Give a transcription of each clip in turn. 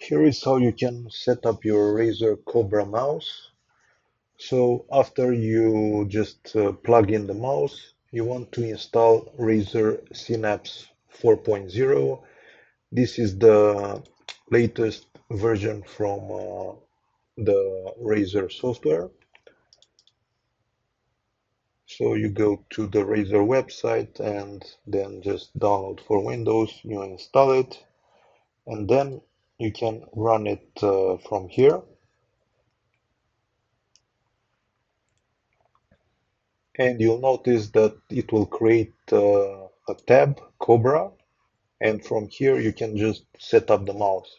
Here is how you can set up your Razer Cobra mouse. So after you just plug in the mouse, you want to install Razer Synapse 4.0. This is the latest version from the Razer software. So you go to the Razer website and then just download for Windows, you install it, and then you can run it from here. And you'll notice that it will create a tab, Cobra, and from here you can just set up the mouse.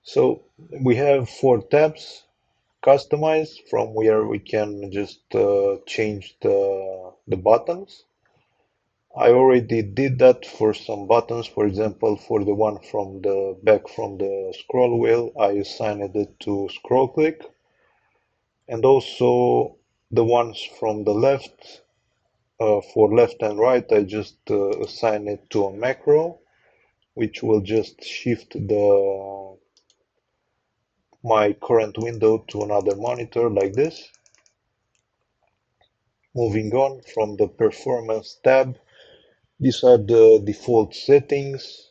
So we have 4 tabs, customize, from where we can just change the buttons. I already did that for some buttons. For example, for the one from the back from the scroll wheel, I assigned it to scroll click, and also the ones from the left, for left and right, I just assign it to a macro, which will just shift my current window to another monitor like this. Moving on, from the performance tab, these are the default settings,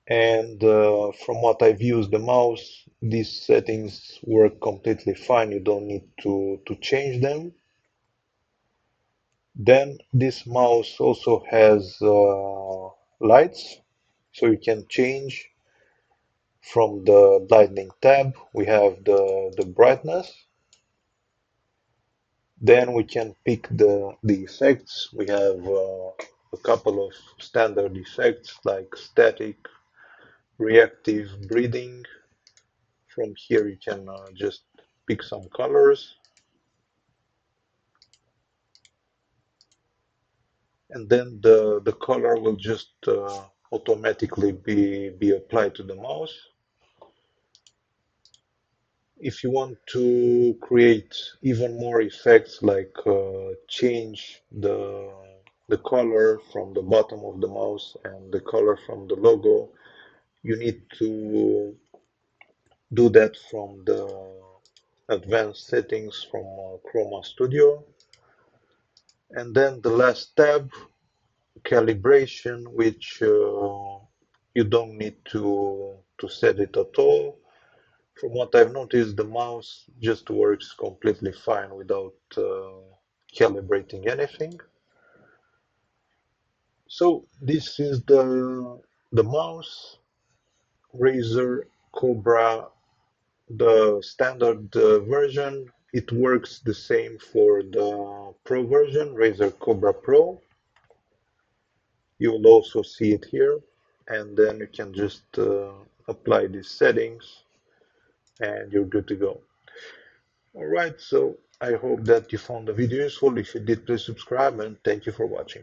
and from what I've used the mouse, these settings work completely fine. You don't need to change them. Then this mouse also has lights, so you can change. From the lightning tab, we have the brightness. Then we can pick the effects. We have a couple of standard effects like static, reactive, breathing. From here you can just pick some colors. And then the color will just automatically be applied to the mouse. If you want to create even more effects, like change the color from the bottom of the mouse and the color from the logo, you need to do that from the advanced settings from Chroma Studio. And then the last tab, calibration, which you don't need to set it at all. From what I've noticed, the mouse just works completely fine without calibrating anything. So this is the mouse, Razer Cobra, the standard version. It works the same for the Pro version, Razer Cobra Pro. You will also see it here, and then you can just apply these settings and you're good to go. Alright, so I hope that you found the video useful. If you did, please subscribe, and thank you for watching.